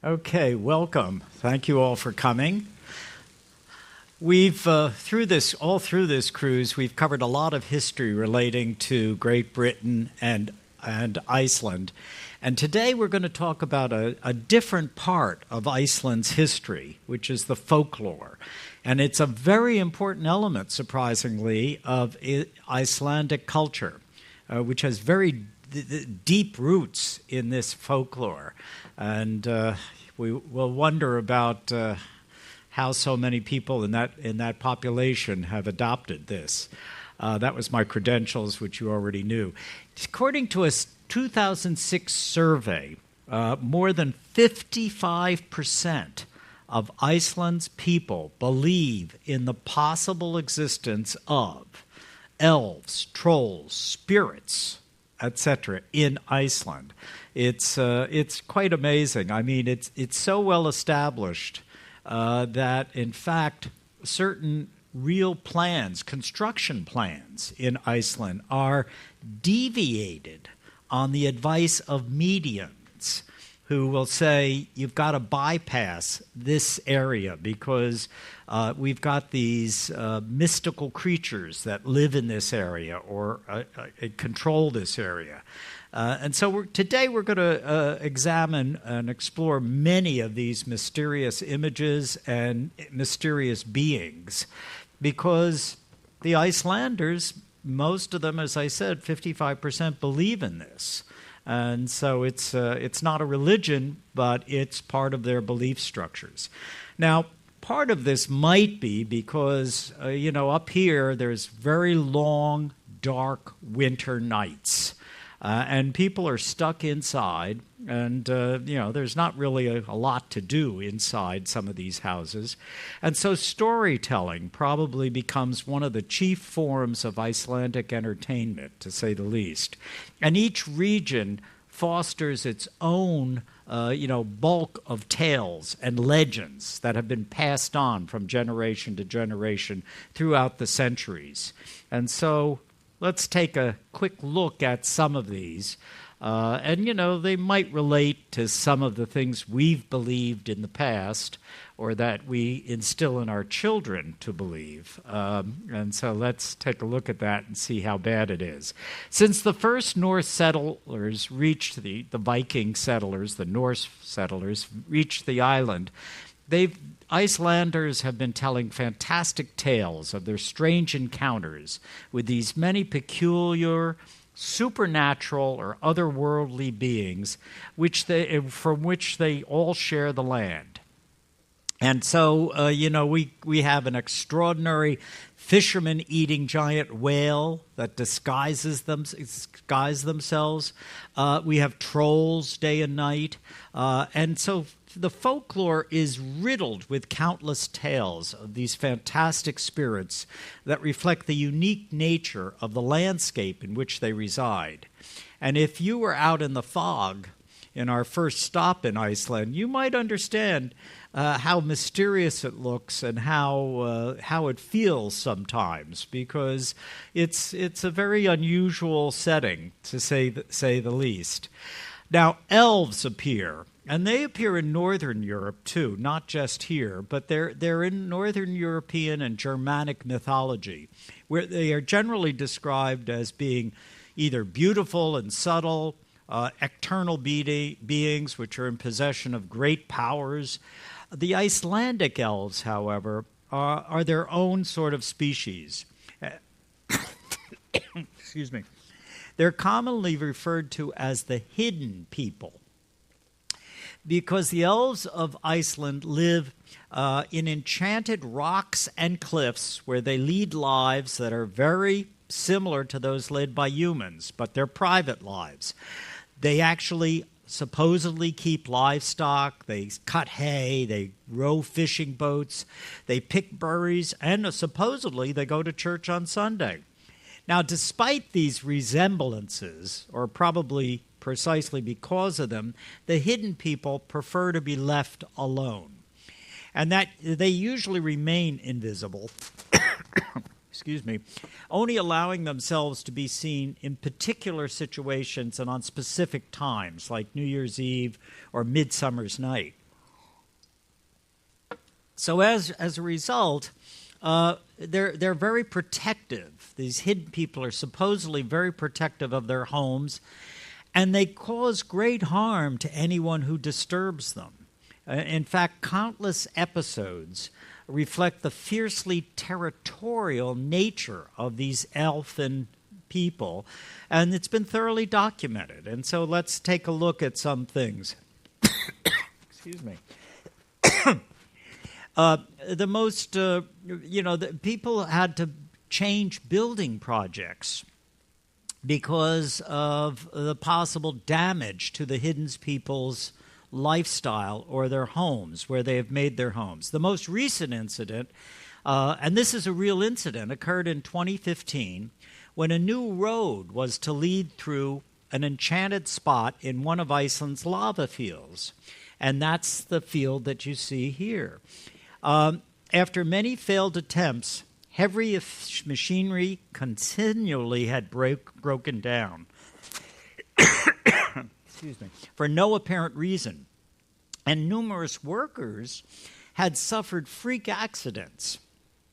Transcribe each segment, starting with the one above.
Okay, welcome. Thank you all for coming. We've all through this cruise, we've covered a lot of history relating to Great Britain and Iceland. And today we're going to talk about a different part of Iceland's history, which is the folklore. And it's a very important element, surprisingly, of Icelandic culture, which has very deep roots in this folklore. And we will wonder about how so many people in that population have adopted this. That was my credentials, which you already knew. According to a 2006 survey, more than 55% of Iceland's people believe in the possible existence of elves, trolls, spirits, etc. in Iceland. It's quite amazing. I mean, it's so well established that, in fact, certain real plans, construction plans in Iceland, are deviated on the advice of mediums who will say, you've got to bypass this area because we've got these mystical creatures that live in this area or control this area. And so today we're going to examine and explore many of these mysterious images and mysterious beings, because the Icelanders, most of them, as I said, 55% believe in this. And so it's not a religion, but it's part of their belief structures. Now, part of this might be because, up here there's very long, dark winter nights. And people are stuck inside, and, there's not really a lot to do inside some of these houses. And so storytelling probably becomes one of the chief forms of Icelandic entertainment, to say the least. And each region fosters its own, bulk of tales and legends that have been passed on from generation to generation throughout the centuries. And so let's take a quick look at some of these. They might relate to some of the things we've believed in the past or that we instill in our children to believe. And so let's take a look at that and see how bad it is. Since the first Norse settlers reached the Viking settlers, the Norse settlers, reached the island, Icelanders have been telling fantastic tales of their strange encounters with these many peculiar, supernatural or otherworldly beings from which they all share the land. And so, we have an extraordinary fisherman eating giant whale that disguise themselves. We have trolls day and night. And so the folklore is riddled with countless tales of these fantastic spirits that reflect the unique nature of the landscape in which they reside. And if you were out in the fog in our first stop in Iceland, you might understand how mysterious it looks and how it feels sometimes, because it's a very unusual setting, to say the least. Now, elves appear, and they appear in Northern Europe too, not just here, but they're in Northern European and Germanic mythology, where they are generally described as being either beautiful and subtle, eternal beings which are in possession of great powers. The Icelandic elves, however, are their own sort of species. Excuse me. They're commonly referred to as the hidden people, because the elves of Iceland live in enchanted rocks and cliffs where they lead lives that are very similar to those led by humans, but they're private lives. They actually supposedly keep livestock, they cut hay, they row fishing boats, they pick berries, and supposedly they go to church on Sunday. Now, despite these resemblances, or probably precisely because of them, the hidden people prefer to be left alone, and that they usually remain invisible excuse me, only allowing themselves to be seen in particular situations and on specific times, like New Year's Eve or Midsummer's Night. So as a result, they're very protective. These hidden people are supposedly very protective of their homes, and they cause great harm to anyone who disturbs them. In fact, countless episodes reflect the fiercely territorial nature of these elfin people, and it's been thoroughly documented. And so let's take a look at some things. Excuse me. The most, the people had to change building projects because of the possible damage to the hidden people's lifestyle or their homes, where they have made their homes. The most recent incident, and this is a real incident, occurred in 2015 when a new road was to lead through an enchanted spot in one of Iceland's lava fields. And that's the field that you see here. After many failed attempts, heavy machinery continually had broken down. Excuse me, for no apparent reason. And numerous workers had suffered freak accidents.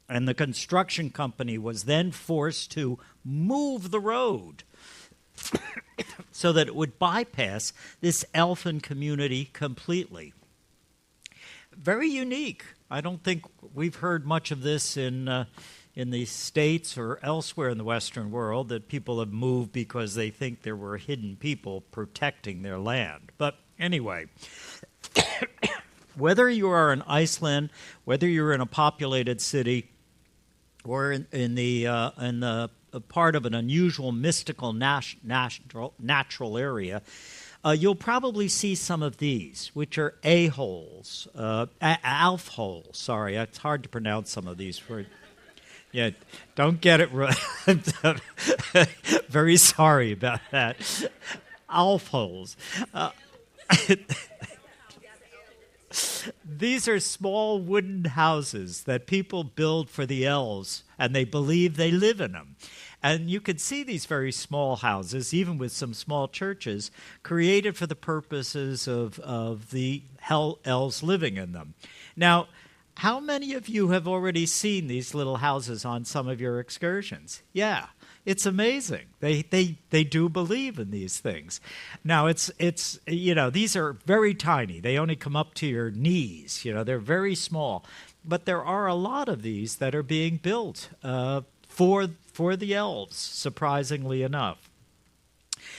And the construction company was then forced to move the road so that it would bypass this elfin community completely. Very unique. I don't think we've heard much of this in the States or elsewhere in the Western world, that people have moved because they think there were hidden people protecting their land. But anyway, whether you are in Iceland, whether you're in a populated city, or in the part of an unusual, mystical, natural area, you'll probably see some of these, which are a-holes, alf-holes. Sorry, it's hard to pronounce some of these. Yeah, don't get it right. Very sorry about that. Alf-holes. These are small wooden houses that people build for the elves, and they believe they live in them. And you can see these very small houses, even with some small churches, created for the purposes of the elves living in them. Now, how many of you have already seen these little houses on some of your excursions? Yeah, it's amazing. They do believe in these things. Now, it's these are very tiny. They only come up to your knees. They're very small. But there are a lot of these that are being built for the elves, surprisingly enough.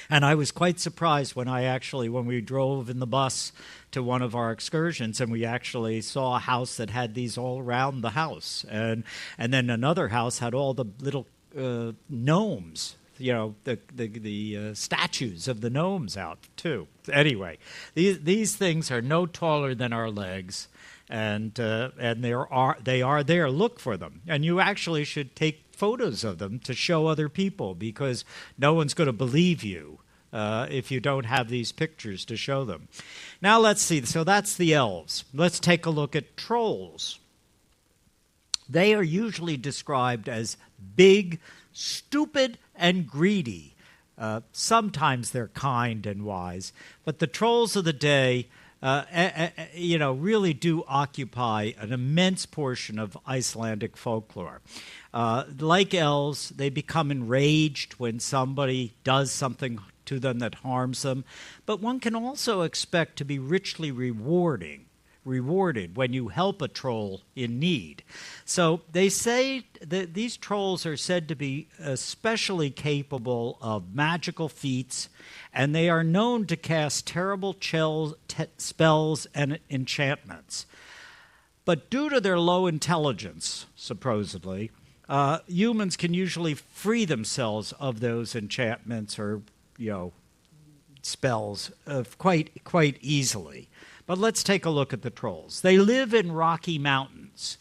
And I was quite surprised when we drove in the bus to one of our excursions, and we actually saw a house that had these all around the house. And then another house had all the little gnomes, the statues of the gnomes out, too. Anyway, these things are no taller than our legs, and they are there. Look for them. And you actually should take photos of them to show other people, because no one's going to believe you if you don't have these pictures to show them. Now let's see. So that's the elves. Let's take a look at trolls. They are usually described as big, stupid, and greedy. Sometimes they're kind and wise, but the trolls of the day really do occupy an immense portion of Icelandic folklore. Like elves, they become enraged when somebody does something to them that harms them, but one can also expect to be richly rewarded when you help a troll in need. So they say that these trolls are said to be especially capable of magical feats, and they are known to cast terrible spells and enchantments. But due to their low intelligence, supposedly, humans can usually free themselves of those enchantments or spells quite easily. But let's take a look at the trolls. They live in rocky mountains,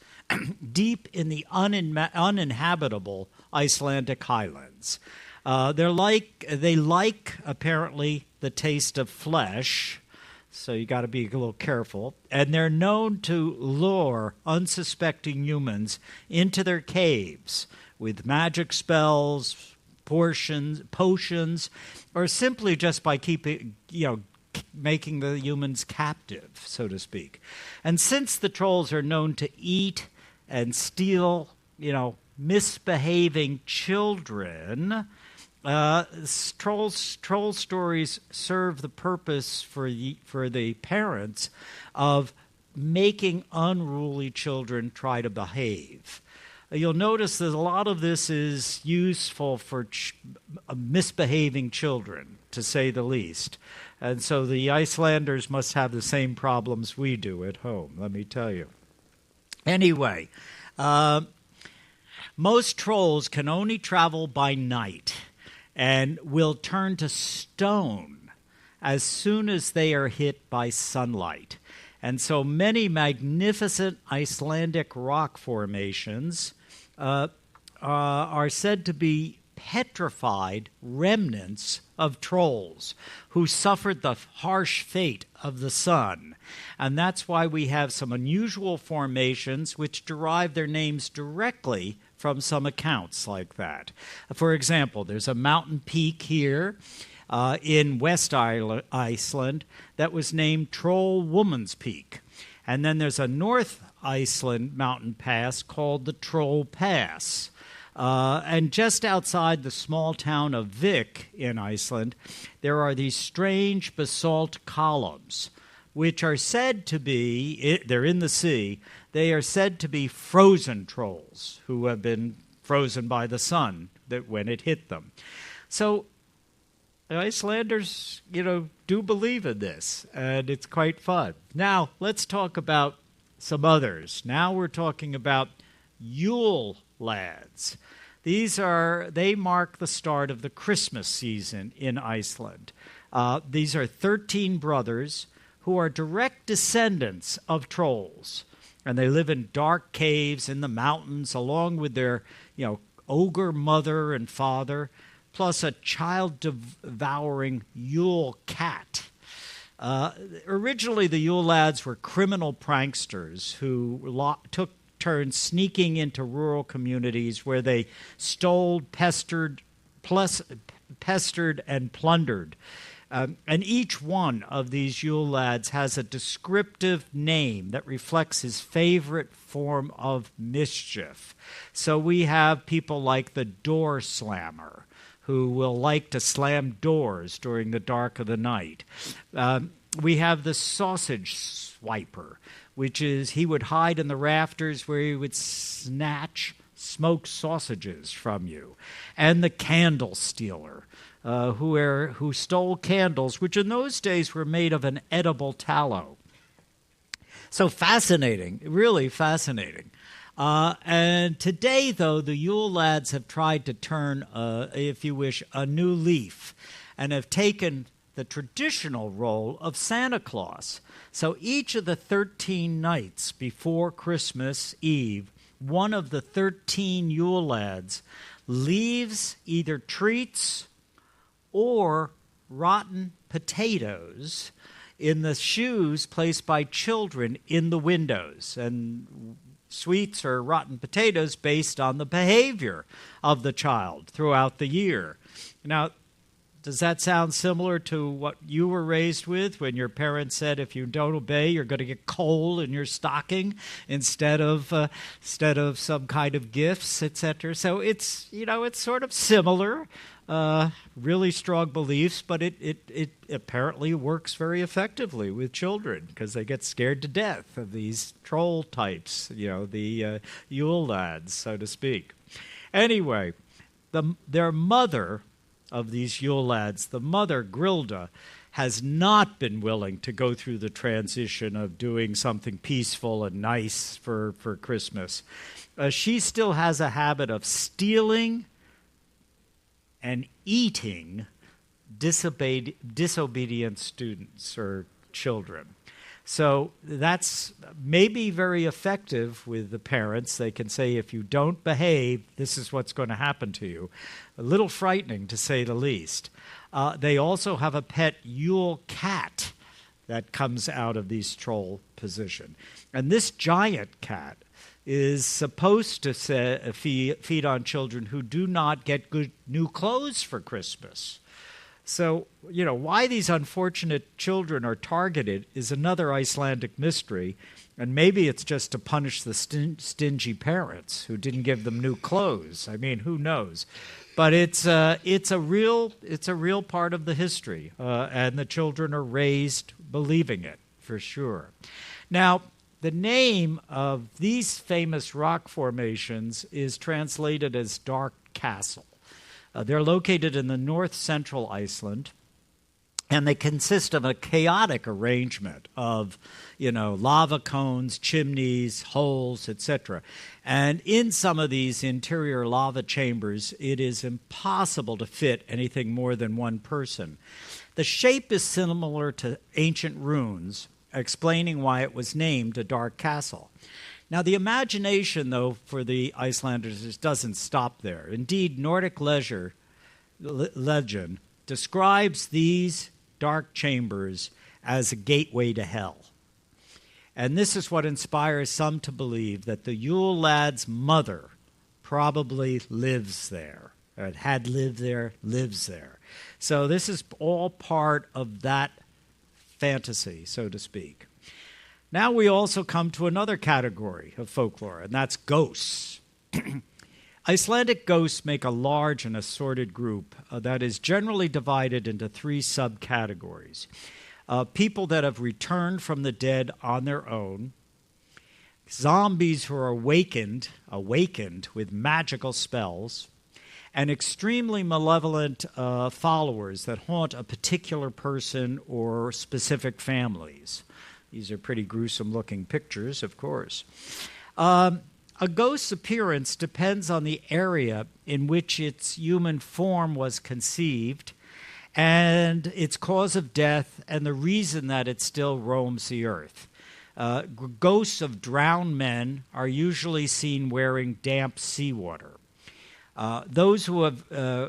deep in the uninhabitable Icelandic highlands. They like apparently the taste of flesh, so you got to be a little careful. And they're known to lure unsuspecting humans into their caves with magic spells, potions, or simply just by making the humans captive, so to speak. And since the trolls are known to eat and steal, misbehaving children, troll stories serve the purpose for the parents of making unruly children try to behave. You'll notice that a lot of this is useful for misbehaving children, to say the least. And so the Icelanders must have the same problems we do at home, let me tell you. Anyway, most trolls can only travel by night and will turn to stone as soon as they are hit by sunlight. And so many magnificent Icelandic rock formations are said to be petrified remnants of trolls who suffered the harsh fate of the sun. And that's why we have some unusual formations which derive their names directly from some accounts like that. For example, there's a mountain peak here in West Iceland that was named Troll Woman's Peak. And then there's a North Iceland mountain pass called the Troll Pass. And just outside the small town of Vik in Iceland, there are these strange basalt columns, which are said to be, they're in the sea, they are said to be frozen trolls who have been frozen by the sun when it hit them. So Icelanders, do believe in this, and it's quite fun. Now, let's talk about some others. Now we're talking about Yule lads. They mark the start of the Christmas season in Iceland. These are 13 brothers who are direct descendants of trolls, and they live in dark caves in the mountains along with their, ogre mother and father, plus a child-devouring Yule cat. Originally, the Yule lads were criminal pranksters who took turns sneaking into rural communities where they stole, pestered, and plundered. And each one of these Yule lads has a descriptive name that reflects his favorite form of mischief. So we have people like the door slammer, who will like to slam doors during the dark of the night. We have the sausage swiper, which is he would hide in the rafters where he would snatch smoked sausages from you. And the candle stealer, who stole candles, which in those days were made of an edible tallow. So fascinating, really fascinating. And today, though, the Yule lads have tried to turn, if you wish, a new leaf and have taken the traditional role of Santa Claus. So each of the 13 nights before Christmas Eve, one of the 13 Yule lads leaves either treats or rotten potatoes in the shoes placed by children in the windows. And sweets or rotten potatoes based on the behavior of the child throughout the year. Now, does that sound similar to what you were raised with when your parents said if you don't obey, you're going to get coal in your stocking instead of some kind of gifts, etc.? So it's sort of similar, really strong beliefs, but it apparently works very effectively with children because they get scared to death of these troll types, the Yule lads, so to speak. Anyway, their mother of these Yule lads, the mother, Grilda, has not been willing to go through the transition of doing something peaceful and nice for Christmas. She still has a habit of stealing and eating disobedient students or children. So that's maybe very effective with the parents. They can say, if you don't behave, this is what's going to happen to you. A little frightening, to say the least. They also have a pet Yule cat that comes out of these troll position. And this giant cat is supposed to feed on children who do not get good new clothes for Christmas. So, why these unfortunate children are targeted is another Icelandic mystery, and maybe it's just to punish the stingy parents who didn't give them new clothes. I mean, who knows? But it's a real part of the history, and the children are raised believing it for sure. Now, the name of these famous rock formations is translated as Dark Castle. They're located in the north-central Iceland, and they consist of a chaotic arrangement of, lava cones, chimneys, holes, etc. And in some of these interior lava chambers, it is impossible to fit anything more than one person. The shape is similar to ancient runes, explaining why it was named a dark castle. Now, the imagination, though, for the Icelanders doesn't stop there. Indeed, Nordic legend describes these dark chambers as a gateway to hell. And this is what inspires some to believe that the Yule lad's mother probably lives there, or had lived there, lives there. So this is all part of that fantasy, so to speak. Now we also come to another category of folklore, and that's ghosts. Icelandic ghosts make a large and assorted group that is generally divided into three subcategories. People that have returned from the dead on their own, zombies who are awakened with magical spells, and extremely malevolent followers that haunt a particular person or specific families. These are pretty gruesome-looking pictures, of course. A ghost's appearance depends on the area in which its human form was conceived and its cause of death and the reason that it still roams the earth. Ghosts of drowned men are usually seen wearing damp seawater. Those who have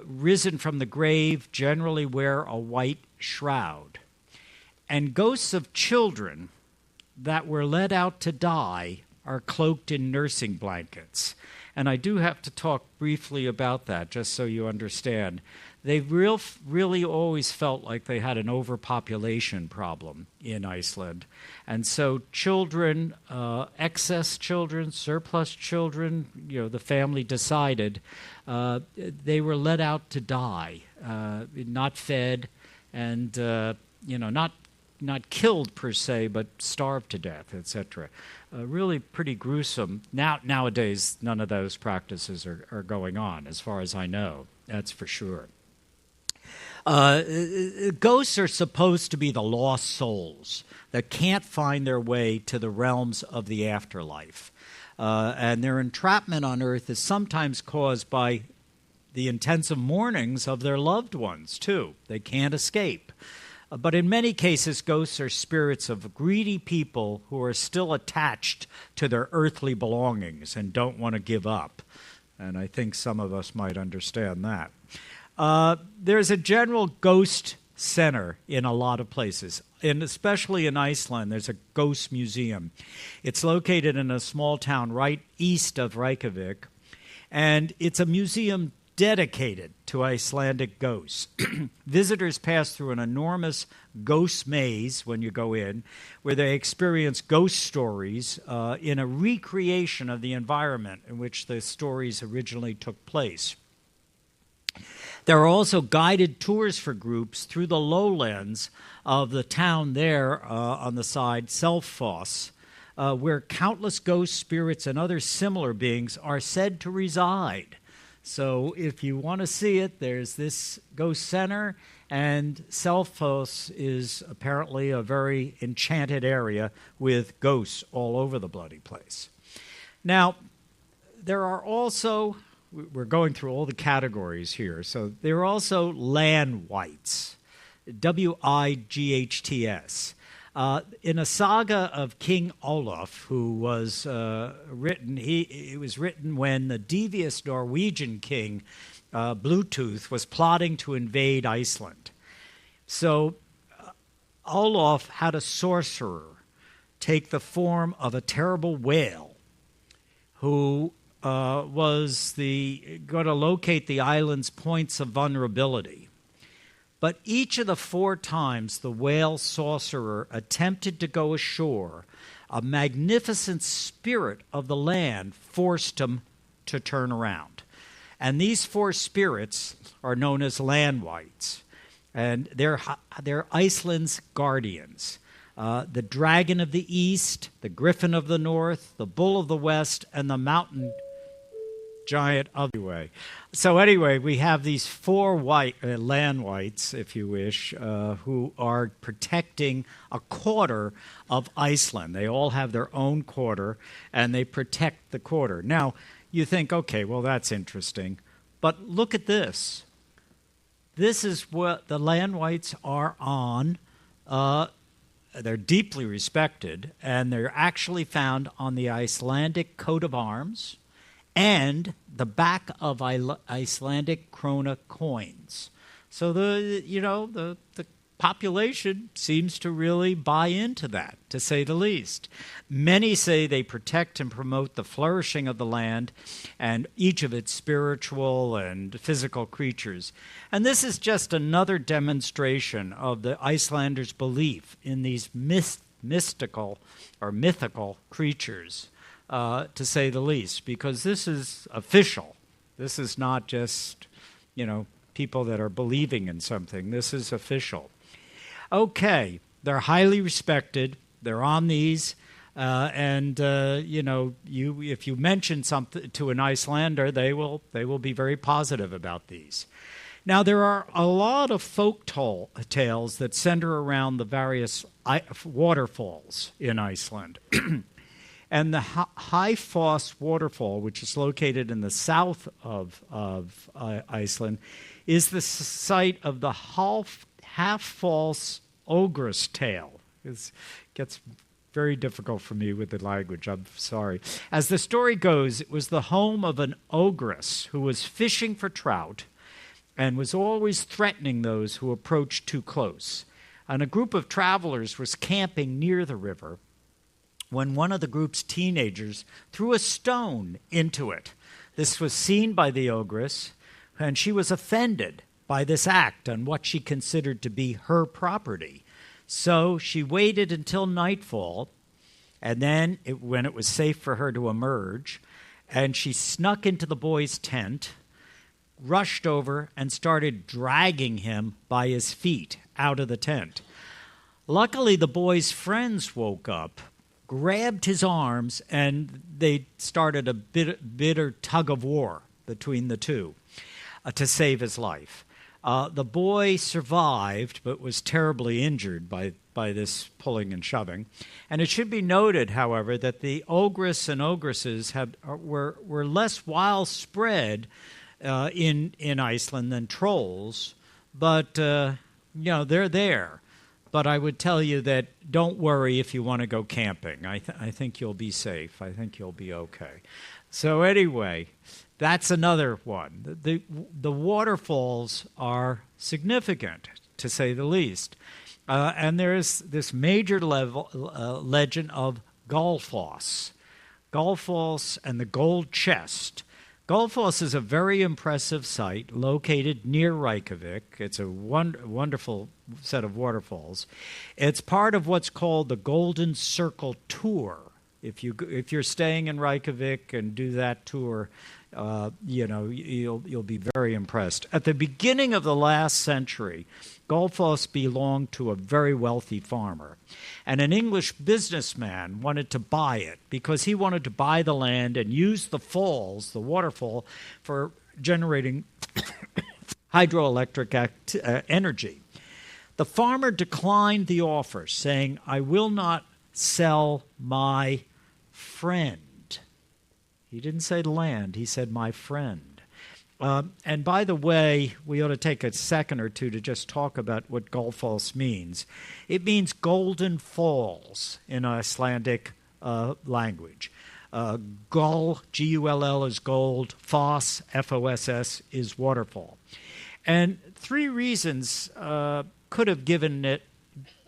risen from the grave generally wear a white shroud. And ghosts of children that were let out to die are cloaked in nursing blankets. And I do have to talk briefly about that, just so you understand. They really always felt like they had an overpopulation problem in Iceland. And so children, excess children, surplus children, the family decided they were let out to die, not fed, and not killed per se, but starved to death, etc. Really pretty gruesome. Nowadays, none of those practices are going on, as far as I know. That's for sure. Ghosts are supposed to be the lost souls that can't find their way to the realms of the afterlife. And their entrapment on earth is sometimes caused by the intensive mournings of their loved ones, too. They can't escape. But in many cases, ghosts are spirits of greedy people who are still attached to their earthly belongings and don't want to give up. And I think some of us might understand that. There's a general ghost center in a lot of places, and especially in Iceland, there's a ghost museum. It's located in a small town right east of Reykjavik, and it's a museum dedicated to Icelandic ghosts. Visitors pass through an enormous ghost maze when you go in, where they experience ghost stories in a recreation of the environment in which the stories originally took place. There are also guided tours for groups through the lowlands of the town there on the side, Selfoss, where countless ghost spirits and other similar beings are said to reside. So if you want to see it, there's this ghost center, and Selfoss is apparently a very enchanted area with ghosts all over the bloody place. Now, there are also, we're going through all the categories here, so there are also land wights, W-I-G-H-T-S. In a saga of King Olaf, who was written, it was written when the devious Norwegian king, Bluetooth, was plotting to invade Iceland. So Olaf had a sorcerer take the form of a terrible whale who was going to locate the island's points of vulnerability. But each of the 4 times the whale sorcerer attempted to go ashore, a magnificent spirit of the land forced him to turn around. And these 4 spirits are known as land wights, and they're Iceland's guardians. The dragon of the east, the griffin of the north, the bull of the west, and the mountain giant of the way. So anyway, we have these 4 land wights, if you wish, who are protecting a quarter of Iceland. They all have their own quarter, and they protect the quarter. Now, you think, okay, well, that's interesting. But look at this. This is what the land wights are on. They're deeply respected, and they're actually found on the Icelandic coat of arms and the back of Icelandic krona coins. So the population seems to really buy into that, to say the least. Many say they protect and promote the flourishing of the land and each of its spiritual and physical creatures. And this is just another demonstration of the Icelanders' belief in these mystical or mythical creatures, to say the least, because this is official. This is not just, people that are believing in something. This is official. Okay, they're highly respected. They're on these, if you mention something to an Icelander, they will be very positive about these. Now, there are a lot of folk tales that center around the various waterfalls in Iceland. And the High Foss waterfall, which is located in the south of Iceland, is the site of the half-false ogress tale. It gets very difficult for me with the language. I'm sorry. As the story goes, it was the home of an ogress who was fishing for trout and was always threatening those who approached too close. And a group of travelers was camping near the river when one of the group's teenagers threw a stone into it. This was seen by the ogress, and she was offended by this act on what she considered to be her property. So she waited until nightfall, and then, when it was safe for her to emerge, and she snuck into the boy's tent, rushed over, and started dragging him by his feet out of the tent. Luckily, the boy's friends woke up, grabbed his arms, and they started a bitter tug of war between the two to save his life. The boy survived, but was terribly injured by this pulling and shoving. And it should be noted, however, that the ogress and ogresses were less widespread in Iceland than trolls, but they're there. But I would tell you that don't worry if you want to go camping. I think you'll be safe. I think you'll be okay. So anyway, that's another one. The waterfalls are significant, to say the least. And there's this major legend of Gullfoss. Gullfoss and the Gold Chest. Gullfoss is a very impressive site located near Reykjavik. It's a wonderful set of waterfalls. It's part of what's called the Golden Circle Tour. If you're staying in Reykjavik and do that tour, you'll be very impressed. At the beginning of the last century, Gullfoss belonged to a very wealthy farmer, and an English businessman wanted to buy it because he wanted to buy the land and use the falls, the waterfall, for generating hydroelectric energy. The farmer declined the offer, saying, "I will not sell my friend." He didn't say land, he said my friend. And by the way, we ought to take a second or two to just talk about what Gullfoss means. It means golden falls in Icelandic language. Gull, G-U-L-L, is gold. Foss, F-O-S-S, is waterfall. And 3 reasons could have given it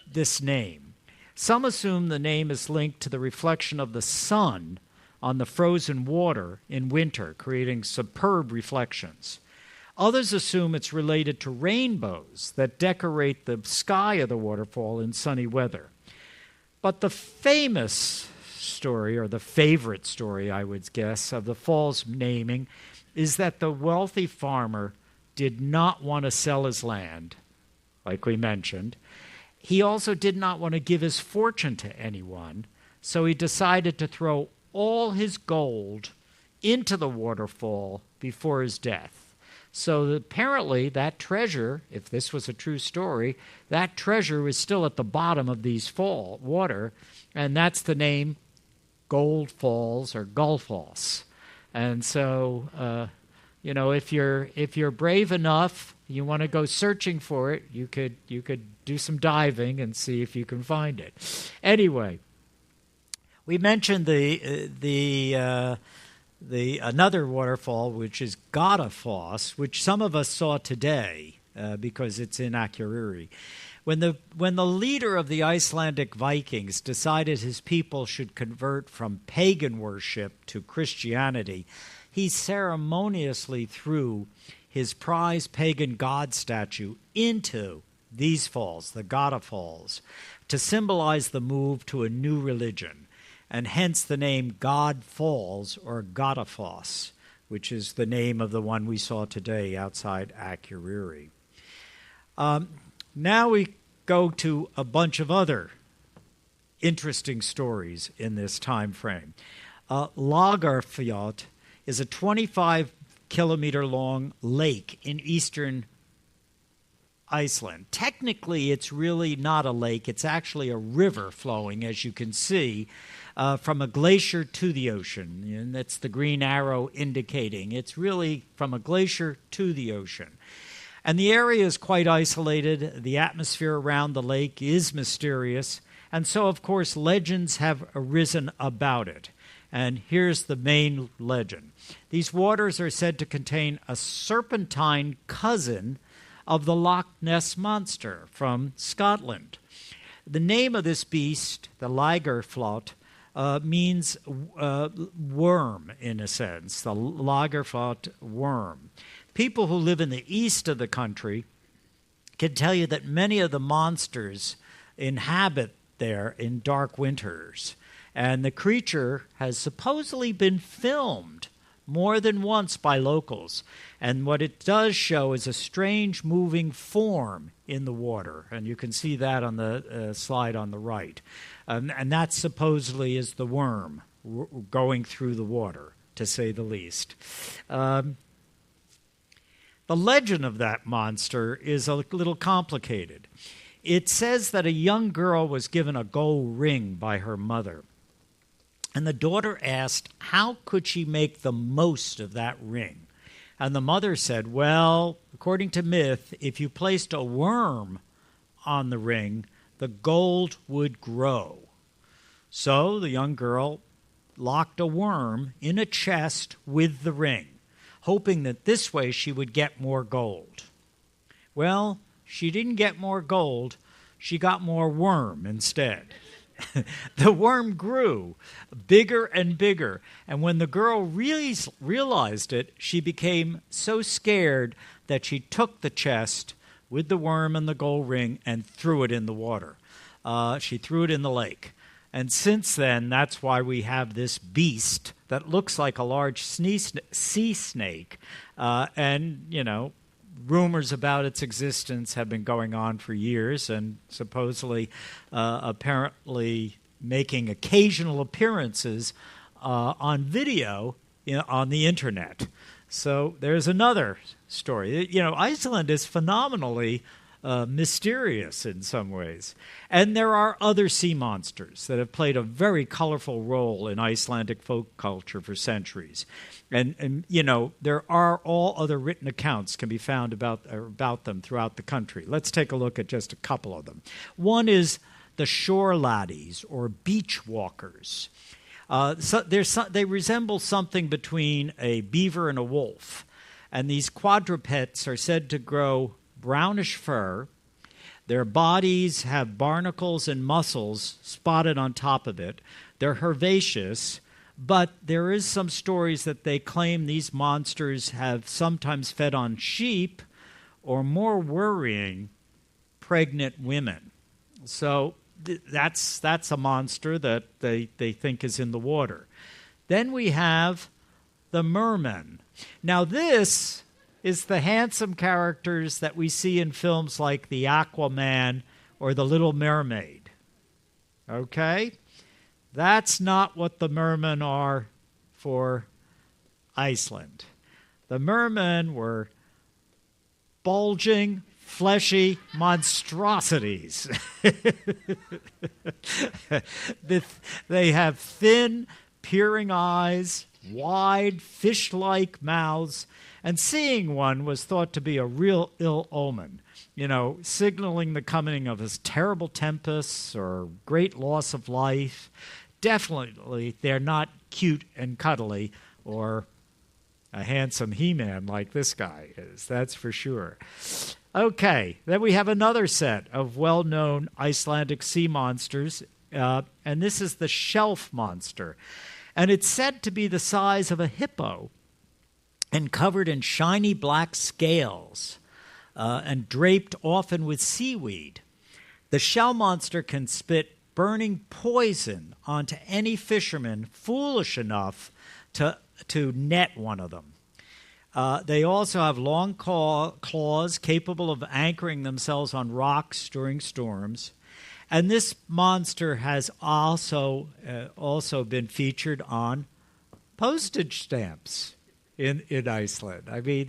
this name. Some assume the name is linked to the reflection of the sun on the frozen water in winter, creating superb reflections. Others assume it's related to rainbows that decorate the sky of the waterfall in sunny weather. But the famous story, or the favorite story, I would guess, of the fall's naming is that the wealthy farmer did not want to sell his land, like we mentioned. He also did not want to give his fortune to anyone, so he decided to throw all his gold into the waterfall before his death. So apparently that treasure, if this was a true story, that treasure was still at the bottom of these water, and that's the name Gold Falls or Gullfoss. And so, if you're brave enough, you want to go searching for it, you could do some diving and see if you can find it. Anyway, we mentioned the another waterfall, which is Godafoss, which some of us saw today because it's in Akureyri. When the leader of the Icelandic Vikings decided his people should convert from pagan worship to Christianity, he ceremoniously threw his prized pagan god statue into these falls, the Godafoss, to symbolize the move to a new religion, and hence the name God Falls or Godafoss, which is the name of the one we saw today outside Akureyri. Now we go to a bunch of other interesting stories in this time frame. Lagarfjall is a 25-kilometer-long lake in eastern Iceland. Technically, it's really not a lake. It's actually a river flowing, as you can see, from a glacier to the ocean. And that's the green arrow indicating. It's really from a glacier to the ocean. And the area is quite isolated. The atmosphere around the lake is mysterious. And so, of course, legends have arisen about it. And here's the main legend. These waters are said to contain a serpentine cousin of the Loch Ness Monster from Scotland. The name of this beast, the Lagerflot, means worm, in a sense, the Lagerflot worm. People who live in the east of the country can tell you that many of the monsters inhabit there in dark winters. And the creature has supposedly been filmed more than once by locals. And what it does show is a strange moving form in the water. And you can see that on the slide on the right. And that supposedly is the worm going through the water, to say the least. The legend of that monster is a little complicated. It says that a young girl was given a gold ring by her mother. And the daughter asked, how could she make the most of that ring? And the mother said, well, according to myth, if you placed a worm on the ring, the gold would grow. So the young girl locked a worm in a chest with the ring, hoping that this way she would get more gold. Well, she didn't get more gold. She got more worm instead. The worm grew bigger and bigger, and when the girl realized it, she became so scared that she took the chest with the worm and the gold ring and threw it in the water. She threw it in the lake. And since then, that's why we have this beast that looks like a large sea snake. Rumors about its existence have been going on for years and supposedly, apparently making occasional appearances on video on the internet. So there's another story. Iceland is phenomenally mysterious in some ways. And there are other sea monsters that have played a very colorful role in Icelandic folk culture for centuries. And there are all other written accounts can be found about them throughout the country. Let's take a look at just a couple of them. One is the shore laddies, or beach walkers. They resemble something between a beaver and a wolf. And these quadrupeds are said to grow brownish fur. Their bodies have barnacles and muscles spotted on top of it. They're herbaceous, But there is some stories that they claim these monsters have sometimes fed on sheep, or more worrying, pregnant women. So that's a monster that they think is in the water. Then we have the mermen. Now this is the handsome characters that we see in films like The Aquaman or The Little Mermaid. Okay? That's not what the mermen are for Iceland. The mermen were bulging, fleshy monstrosities. They have thin, peering eyes, wide, fish-like mouths, and seeing one was thought to be a real ill omen, signaling the coming of a terrible tempest or great loss of life. Definitely, they're not cute and cuddly or a handsome He-Man like this guy is, that's for sure. Okay, then we have another set of well-known Icelandic sea monsters, and this is the shelf monster. And it's said to be the size of a hippo and covered in shiny black scales and draped often with seaweed. The shell monster can spit burning poison onto any fisherman foolish enough to net one of them. They also have long claws capable of anchoring themselves on rocks during storms. And this monster has also been featured on postage stamps in Iceland. I mean,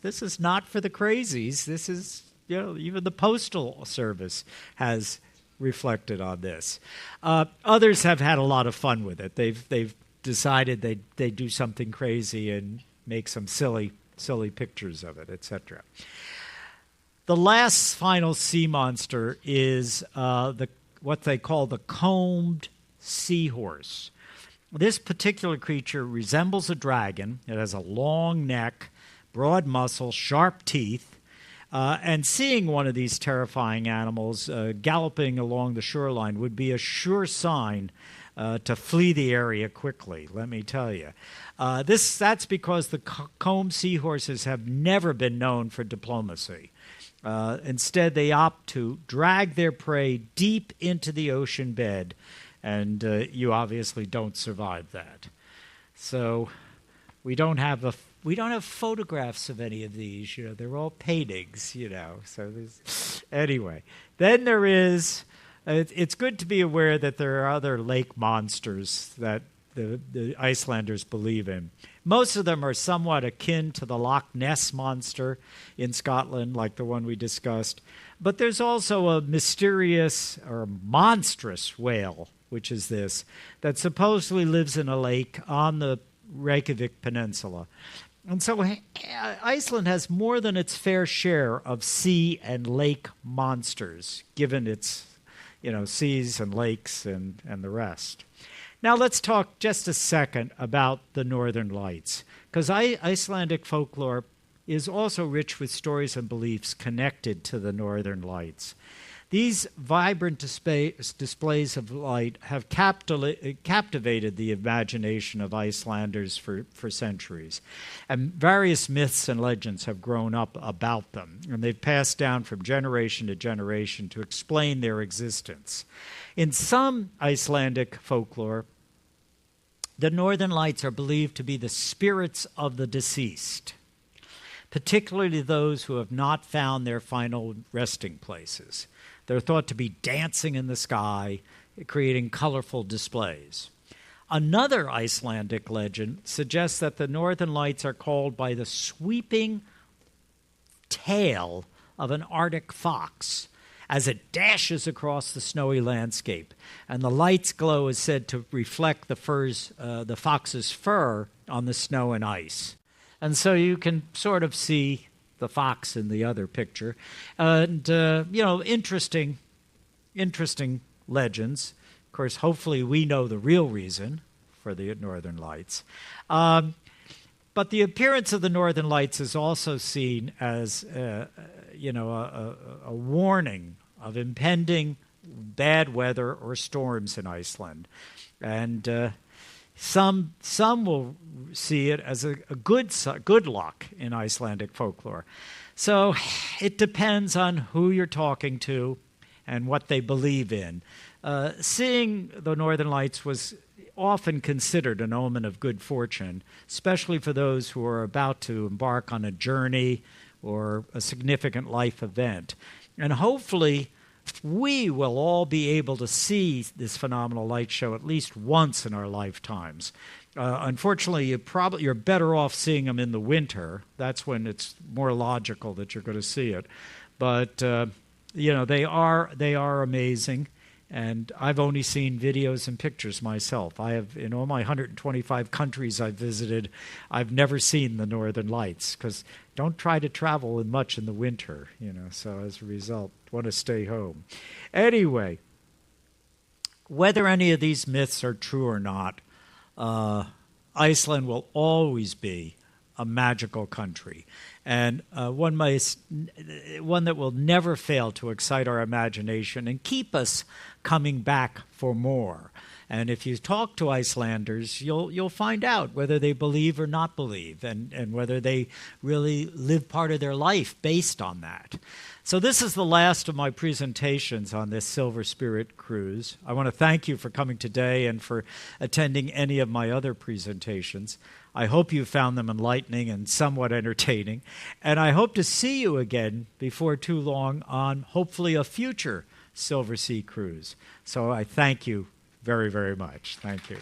this is not for the crazies. This is, even the postal service has reflected on this. Others have had a lot of fun with it. They've decided they do something crazy and make some silly pictures of it, etc. The last final sea monster is what they call the combed seahorse. This particular creature resembles a dragon. It has a long neck, broad muscles, sharp teeth, and seeing one of these terrifying animals galloping along the shoreline would be a sure sign to flee the area quickly, let me tell you. That's because the combed seahorses have never been known for diplomacy. Instead, they opt to drag their prey deep into the ocean bed, and you obviously don't survive that. So we don't have photographs of any of these. They're all paintings. So anyway, then there is. It's good to be aware that there are other lake monsters that the Icelanders believe in. Most of them are somewhat akin to the Loch Ness monster in Scotland, like the one we discussed. But there's also a mysterious or monstrous whale, which is this, that supposedly lives in a lake on the Reykjavik Peninsula. And so Iceland has more than its fair share of sea and lake monsters, given its seas and lakes and the rest. Now let's talk just a second about the Northern Lights, because Icelandic folklore is also rich with stories and beliefs connected to the Northern Lights. These vibrant displays of light have captivated the imagination of Icelanders for centuries, and various myths and legends have grown up about them, and they've passed down from generation to generation to explain their existence. In some Icelandic folklore, the Northern Lights are believed to be the spirits of the deceased, particularly those who have not found their final resting places. They're thought to be dancing in the sky, creating colorful displays. Another Icelandic legend suggests that the Northern Lights are called by the sweeping tail of an Arctic fox as it dashes across the snowy landscape. And the light's glow is said to reflect the fox's fur on the snow and ice. And so you can sort of see the fox in the other picture. And, interesting legends. Of course, hopefully we know the real reason for the Northern Lights. But the appearance of the Northern Lights is also seen as, a warning of impending bad weather or storms in Iceland. And, Some will see it as a good luck in Icelandic folklore. So it depends on who you're talking to and what they believe in. Seeing the Northern Lights was often considered an omen of good fortune, especially for those who are about to embark on a journey or a significant life event. And hopefully, we will all be able to see this phenomenal light show at least once in our lifetimes. Unfortunately, you're better off seeing them in the winter. That's when it's more logical that you're going to see it. But they are amazing. And I've only seen videos and pictures myself. I have, in all my 125 countries I've visited, I've never seen the Northern Lights, because don't try to travel much in the winter, so as a result, want to stay home. Anyway, whether any of these myths are true or not, Iceland will always be a magical country, and one that will never fail to excite our imagination and keep us coming back for more. And if you talk to Icelanders, you'll find out whether they believe or not believe, and whether they really live part of their life based on that. So this is the last of my presentations on this Silver Spirit cruise. I want to thank you for coming today and for attending any of my other presentations. I hope you found them enlightening and somewhat entertaining, and I hope to see you again before too long on hopefully a future Silver Sea cruise. So I thank you very, very much. Thank you.